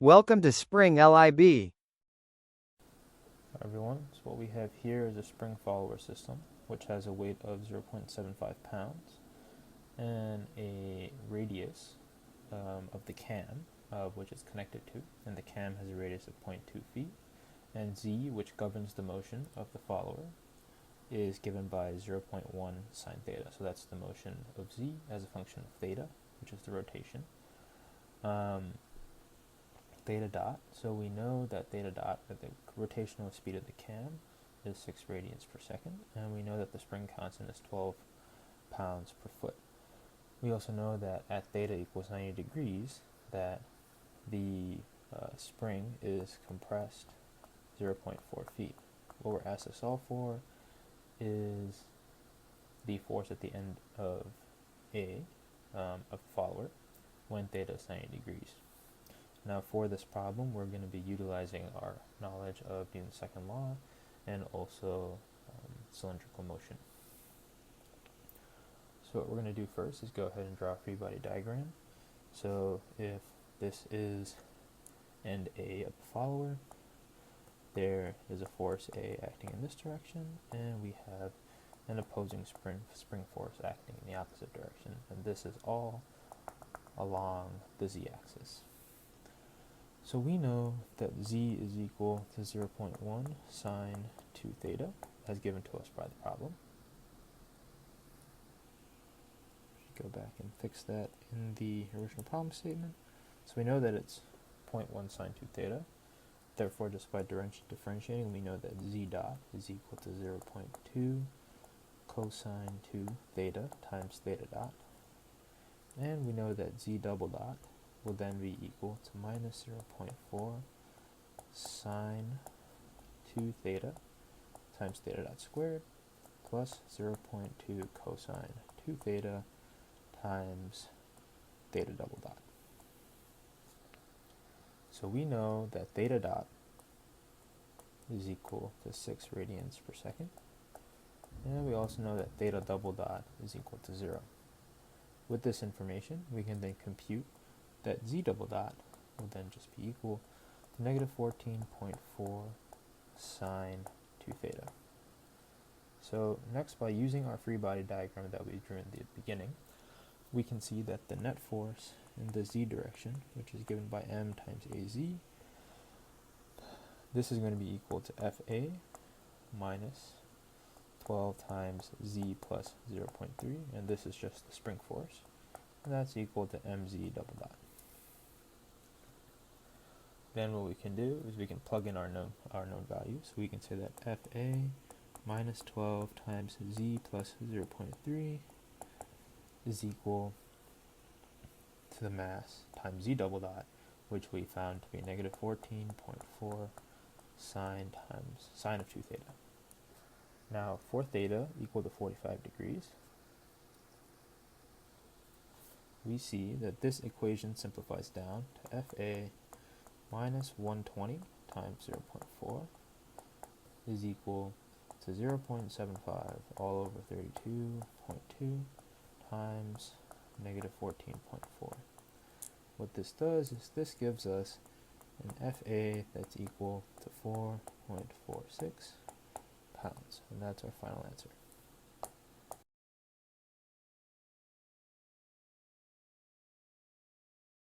Welcome to Spring LIB. Hi everyone, so what we have here is a spring follower system which has a weight of 0.75 pounds and a radius of the cam which it's connected to, and the cam has a radius of 0.2 feet, and z, which governs the motion of the follower, is given by 0.1 sine theta. So that's the motion of z as a function of theta, which is the rotation. Theta dot, so we know that theta dot, at the rotational speed of the cam, is 6 radians per second, and we know that the spring constant is 12 pounds per foot. We also know that at theta equals 90 degrees, that the spring is compressed 0.4 feet. What we're asked to solve for is the force at the end of of the follower when theta is 90 degrees. Now for this problem, we're going to be utilizing our knowledge of Newton's second law and also cylindrical motion. So what we're going to do first is go ahead and draw a free body diagram. So if this is end A of the follower, there is a force A acting in this direction, and we have an opposing spring force acting in the opposite direction, and this is all along the z-axis. So we know that z is equal to 0.1 sine 2 theta, as given to us by the problem. Go back and fix that in the original problem statement. So we know that it's 0.1 sine 2 theta. Therefore, just by differentiating, we know that z dot is equal to 0.2 cosine 2 theta times theta dot. And we know that z double dot will then be equal to minus 0.4 sine 2 theta times theta dot squared plus 0.2 cosine 2 theta times theta double dot. So we know that theta dot is equal to 6 radians per second, and we also know that theta double dot is equal to 0. With this information, we can then compute that z double dot will then just be equal to negative 14.4 sine 2 theta. So next, by using our free body diagram that we drew in the beginning, we can see that the net force in the z direction, which is given by m times az, this is going to be equal to Fa minus 12 times z plus 0.3, and this is just the spring force, and that's equal to mz double dot. Then what we can do is we can plug in our known values. We can say that Fa minus 12 times z plus 0.3 is equal to the mass times z double dot, which we found to be negative 14.4 sine of 2 theta. Now for theta equal to 45 degrees, we see that this equation simplifies down to Fa minus 120 times 0.4 is equal to 0.75 all over 32.2 times negative 14.4. What this does is this gives us an Fa that's equal to 4.46 pounds, and that's our final answer.